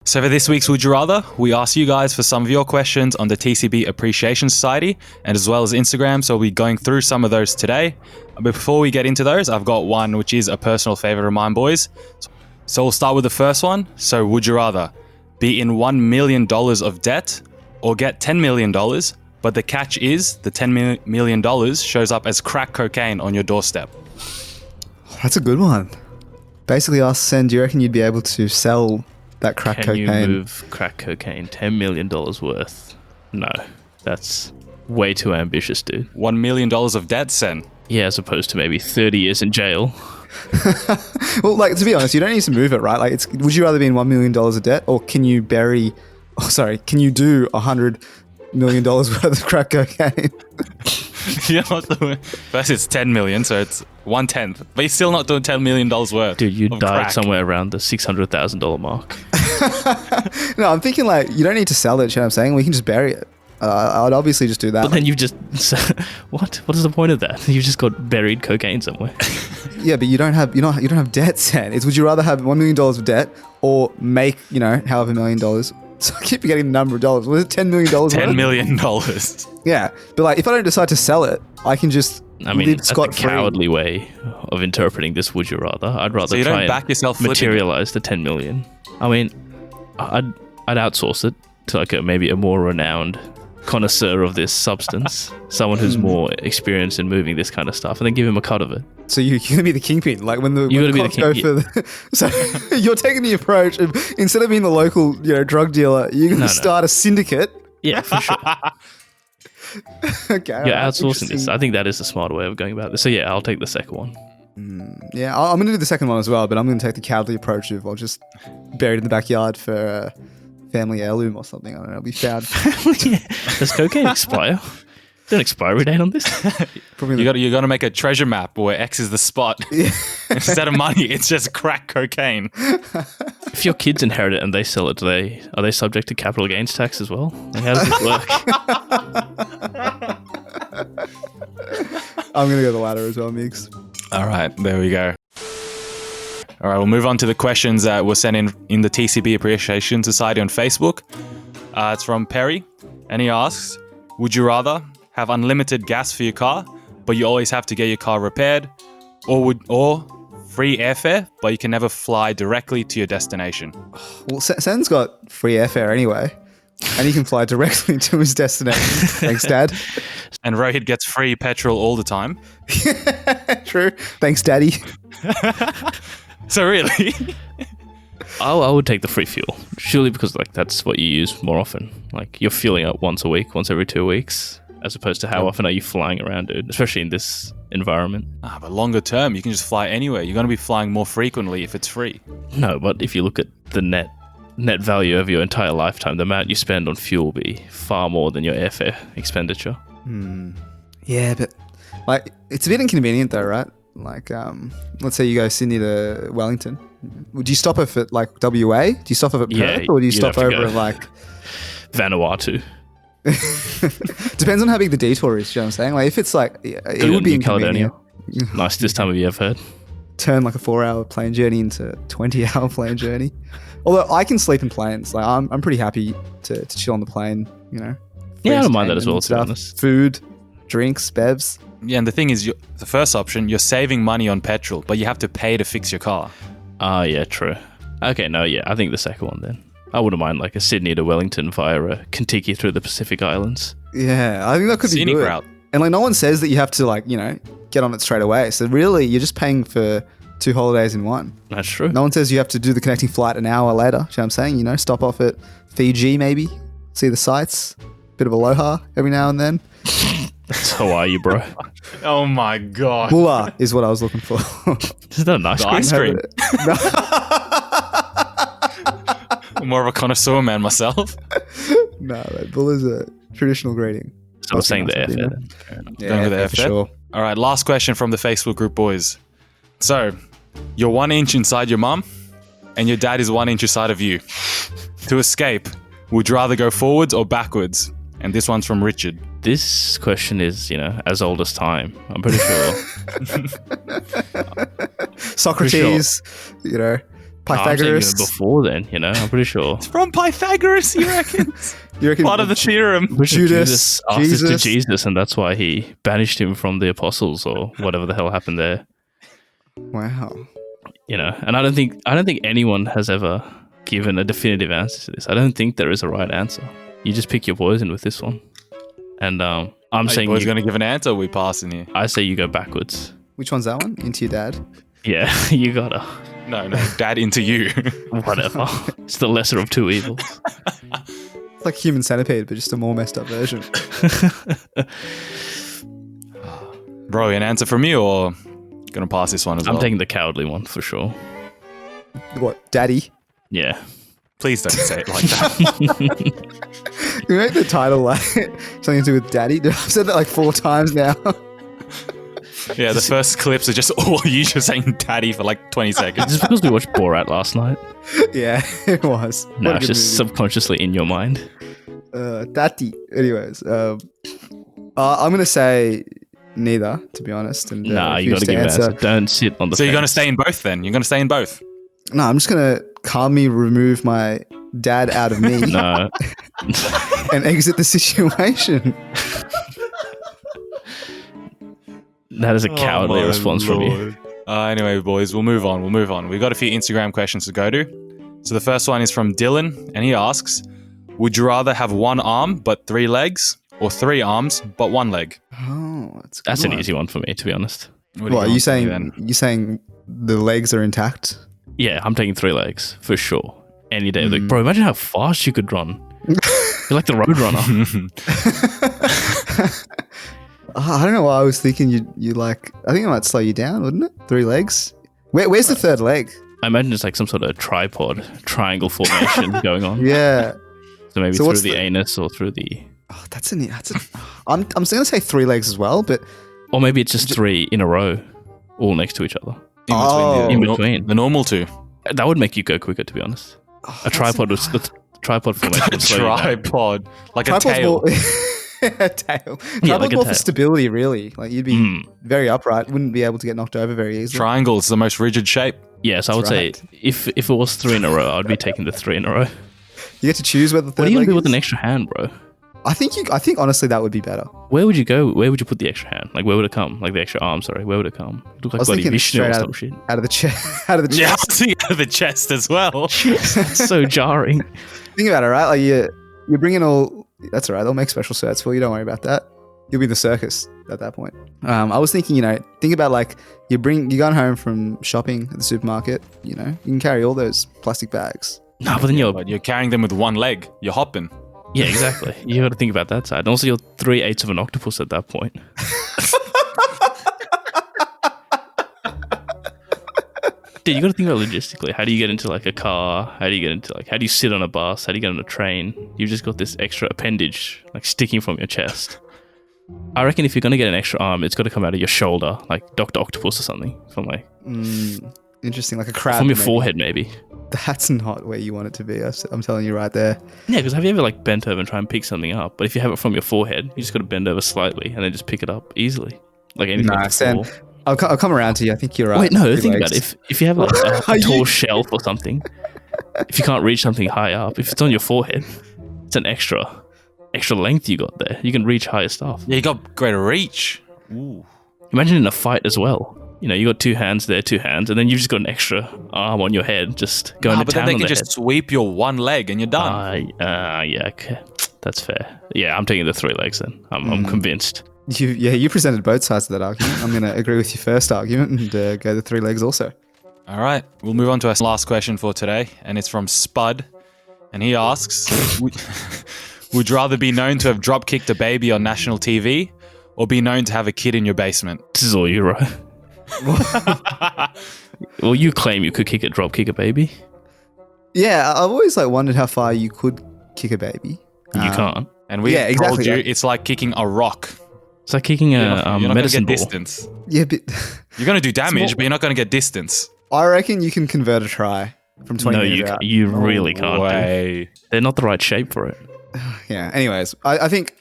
So for this week's Would You Rather, we asked you guys for some of your questions on the TCB Appreciation Society and as well as Instagram, so we'll be going through some of those today. But before we get into those, I've got one which is a personal favourite of mine, boys. So we'll start with the first one. So would you rather be in $1 million of debt or get $10 million, but the catch is the $10 million shows up as crack cocaine on your doorstep? That's a good one. Basically asked Sen, do you reckon you'd be able to sell that crack cocaine? Can you move crack cocaine $10 million worth? No, that's way too ambitious, dude. $1 million of debt, Sen. Yeah, as opposed to maybe 30 years in jail. Well, like, to be honest, you don't need to move it, right? Like, would you rather be in $1 million of debt, or can you do $100 million worth of crack cocaine? You know what? First it's 10 million, so it's 1/10. But you're still not doing $10 million worth. Dude, you died crack. somewhere around the $600,000 mark. No, I'm thinking like, you don't need to sell it, you know what I'm saying? We can just bury it. I'd obviously just do that. But then you've just... What? What is the point of that? You've just got buried cocaine somewhere. Yeah, but you don't have debt, Sen. Would you rather have $1 million of debt or make, however $1 million? So I keep forgetting the number of dollars. Was it $10 million? $10 million. Yeah, but like, if I don't decide to sell it, I can just live that's a scot-free. cowardly way of interpreting this would you rather. I'd rather So you try don't back and yourself flipping it? materialize the 10 million. I mean, I'd outsource it to like maybe a more renowned connoisseur of this substance, someone who's more experienced in moving this kind of stuff, and then give him a cut of it. So you're gonna be the kingpin, like when the cops king- go for so you're taking the approach of, instead of being the local drug dealer, you're gonna start a syndicate. Yeah, for sure. Okay, You're alright, outsourcing this. interesting. I think that is a smarter way of going about this. So yeah, I'll take the second one. Yeah, I'm gonna do the second one as well, but I'm gonna take the cowardly approach of I'll just bury it in the backyard for a family heirloom or something. I don't know, it'll be found. Does cocaine expire? Don't expiry date on this. Probably You got to make a treasure map where X is the spot. Instead of money, it's just crack cocaine. If your kids inherit it and they sell it, are they subject to capital gains tax as well? Like, how does this work? I'm gonna go the latter as well, Migs. All right, there we go. All right, we'll move on to the questions that were sent in the TCB Appreciation Society on Facebook. It's from Perry, and he asks, would you rather have unlimited gas for your car, but you always have to get your car repaired, or free airfare, but you can never fly directly to your destination? Well, Sen's got free airfare anyway, and he can fly directly to his destination. Thanks, Dad. And Rohit gets free petrol all the time. True. Thanks, Daddy. So really? I would take the free fuel, surely because like that's what you use more often. Like you're fueling up once a week, once every 2 weeks, as opposed to how often are you flying around, dude? Especially in this environment. But longer term, you can just fly anywhere. You're going to be flying more frequently if it's free. No, but if you look at the net value of your entire lifetime, the amount you spend on fuel will be far more than your airfare expenditure. Yeah, but like it's a bit inconvenient though, right? Like, let's say you go Sydney to Wellington. Would you stop off at like WA? Do you stop off at Perth, or do you you'd stop have to over go at like? Vanuatu. Depends on how big the detour is. You know what I'm saying? Like if it's like, it would be New Caledonia. inconvenient. Nicest time of year I've heard. Turn like a 4-hour plane journey into a 20-hour plane journey. Although I can sleep in planes. Like I'm pretty happy to chill on the plane. Yeah, I don't mind that as well, and to be honest. Food, drinks, bevs. Yeah, and the thing is, the first option, you're saving money on petrol, but you have to pay to fix your car. Yeah, true. Okay, no, yeah, I think the second one then. I wouldn't mind like a Sydney to Wellington via a Kentucky through the Pacific Islands. Yeah, I think that could be Scenic good. route. And like no one says that you have to like, get on it straight away. So really, you're just paying for 2 holidays in one. That's true. No one says you have to do the connecting flight an hour later. You know what I'm saying? Stop off at Fiji maybe, see the sights, bit of aloha every now and then. That's Hawaii, bro. Oh my god. Bula is what I was looking for. Isn't that a nice The ice cream? cream. More of a connoisseur man myself. No, Bula's a traditional greeting. So I was saying the Nice airfare idea. then. Going with the for airfare? sure. All right, last question from the Facebook group, boys. So, you're 1 inch inside your mum, and your dad is 1 inch inside of you. To escape, would you rather go forwards or backwards? And this one's from Richard. This question is, as old as time. I'm pretty sure. Socrates, I'm saying Pythagoras. even before then, I'm pretty sure. From Pythagoras, you reckon? You reckon Part of the theorem. Judas, asked this to Jesus. Jesus, and that's why he banished him from the apostles or whatever the hell happened there. Wow. And I don't think anyone has ever given a definitive answer to this. I don't think there is a right answer. You just pick your poison with this one. And I'm saying Boys going to give an answer. Or we passing here. I say you go backwards. Which one's that one? Into your dad? Yeah, you gotta. No, dad into you. Whatever. It's the lesser of two evils. It's like Human Centipede, but just a more messed up version. Bro, an answer from you or going to pass this one as well? I'm taking the cowardly one for sure. What? Daddy? Yeah. Please don't say it like that. You make the title like something to do with daddy. I've said that like 4 times now. Yeah, the first clips are just all you just saying daddy for like 20 seconds. Is this because we watched Borat last night? Yeah, it was. No, What a it's good just movie. subconsciously in your mind. Daddy. Anyways, I'm gonna say neither, to be honest. And Nah, you gotta refuse to give an answer. Don't sit on the So you're going to fence. stay in both then? You're going to stay in both? No, I'm just gonna calmly remove my dad out of me No. and exit the situation. That is a cowardly response from you. Anyway, boys, we'll move on. We've got a few Instagram questions to go to. So the first one is from Dylan, and he asks, would you rather have 1 arm but 3 legs, or 3 arms but 1 leg? Oh, that's a good That's an one. easy one for me, to be honest. What What are you want from me saying? You saying the legs are intact? Yeah, I'm taking 3 legs for sure. Any day. Like, bro, imagine how fast you could run. You're like the Roadrunner. I don't know why I was thinking you like. I think it might slow you down, wouldn't it? 3 legs. Where's the 3rd leg? I imagine it's like some sort of tripod, triangle formation going on. Yeah. So maybe So through what's the the- anus or through the... Oh, I'm still gonna say 3 legs as well, but Or maybe it's just 3 in a row, all next to each other. In between, Oh. In between. the normal 2. That would make you go quicker, to be honest. A tripod was the tripod formation. A would slow you down. tripod. Like a tripod's tail. more a tail. Yeah, Tripod's like a more tail. for stability, really. Like you'd be very upright, wouldn't be able to get knocked over very easily. Triangle is the most rigid shape. Yeah, so I would That's say if it was 3 in a row, I'd be taking the 3 in a row. You get to choose where the 3rd What are you leg gonna do with is. an extra hand, bro? I think honestly that would be better. Where would you go? Where would you put the extra hand? Like, where would it come? Like the extra arm, sorry. Where would it come? It'd look I like was bloody thinking Vishnu or straight some shit. out of the chest. Out of the Yeah, I chest. was thinking out of the chest as well. That's so jarring. Think about it, right? Like you bring in all. That's all right. They'll make special shirts for you. Don't worry about that. You'll be in the circus at that point. I was thinking, think about like you're going home from shopping at the supermarket. You can carry all those plastic bags. No, but then But you're carrying them with 1 leg. You're hopping. yeah, exactly. You got to think about that side. And also, you're 3/8 of an octopus at that point. Dude, you got to think about logistically. How do you get into like a car? How do you sit on a bus? How do you get on a train? You've just got this extra appendage like sticking from your chest. I reckon if you're going to get an extra arm, it's got to come out of your shoulder, like Dr. Octopus or something. From like Interesting, like a crab. from your maybe. forehead, maybe. That's not where you want it to be. I'm telling you right there. Yeah, because have you ever like bent over and try and pick something up? But if you have it from your forehead, you just got to bend over slightly and then just pick it up easily. Like anything. Nah, before. Sam, I'll come around to you. I think you're right. Wait, no, 3 think about legs. it. If you have like Are a tall you- shelf or something, if you can't reach something high up, if it's on your forehead, it's an extra length you got there. You can reach higher stuff. Yeah, you got greater reach. Ooh. Imagine in a fight as well. You got 2 hands there, 2 hands, and then you've just got an extra arm on your head, just going to But town then they on can the just sweep your 1 leg and you're done. Yeah, okay. That's fair. Yeah, I'm taking the 3 legs then. I'm convinced. You presented both sides of that argument. I'm going to agree with your first argument and go the 3 legs also. All right, we'll move on to our last question for today, and it's from Spud, and he asks, would you rather be known to have drop-kicked a baby on national TV, or be known to have a kid in your basement? This is all you, right? Well, you claim you could drop kick a baby. Yeah, I've always wondered how far you could kick a baby. You can't. And we Yeah, told exactly. you it's like kicking a rock. It's like kicking You're a not going to medicine get ball. distance. Yeah, but You're going to do damage, more- but you're not going to get distance. I reckon you can convert a try from 20 No, meters out. you really can't. Way. They're not the right shape for it. Yeah. Anyways, I think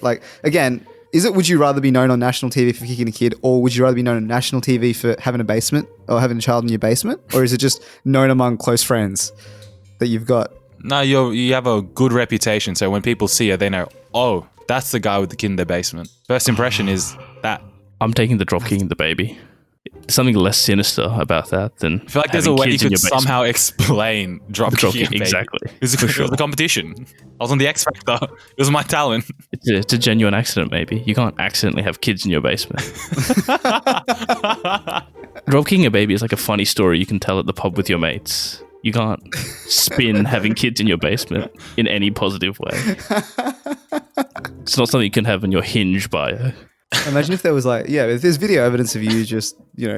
like again, is it would you rather be known on national TV for kicking a kid, or would you rather be known on national TV for having a basement or having a child in your basement? Or is it just known among close friends that you've got? No, you have a good reputation. So when people see you, they know, oh, that's the guy with the kid in their basement. First impression is that. I'm taking the drop kicking the baby. Something less sinister about that than I feel like there's a way you could somehow explain drop kicking. Exactly. It was a competition. I was on the X Factor. It was my talent. It's a genuine accident, maybe. You can't accidentally have kids in your basement. Drop kicking a baby is like a funny story you can tell at the pub with your mates. You can't spin having kids in your basement in any positive way. It's not something you can have in your Hinge bio. Imagine if there was if there's video evidence of you just,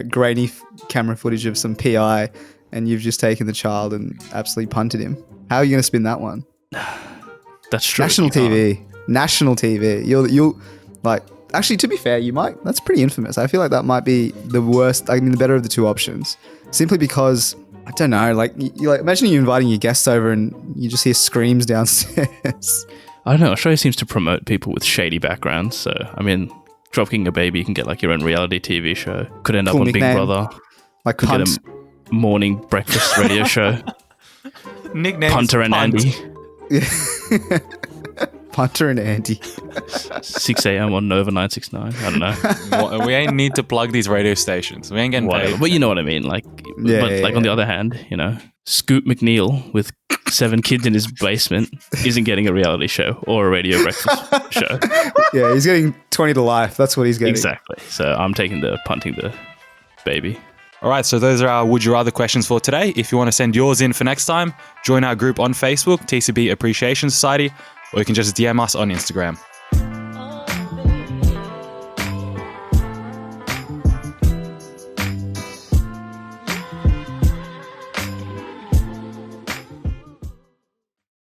grainy camera footage of some PI and you've just taken the child and absolutely punted him. How are you going to spin that one? That's true. National TV. You'll actually, to be fair, you might. That's pretty infamous. I feel like that might be the worst. I mean, the better of the two options. Simply because, I don't know, imagine you inviting your guests over and you just hear screams downstairs. I don't know. Australia seems to promote people with shady backgrounds. So, I mean, dropping a baby, you can get like your own reality TV show. Could end up on nickname. Big Brother. Like Could Punt. get a morning breakfast radio show. Nickname Punter and Punt. Andy. Punter and Andy. 6 a.m. on Nova 969. I don't know. We ain't need to plug these radio stations. We ain't getting Whatever. paid. But you know what I mean. On the other hand, Scoot McNeil with 7 kids in his basement isn't getting a reality show or a radio breakfast show. Yeah, he's getting 20 to life. That's what he's getting. Exactly. So I'm taking the punting the baby. All right, so those are our Would You Rather questions for today. If you want to send yours in for next time, join our group on Facebook, TCB Appreciation Society, or you can just DM us on Instagram.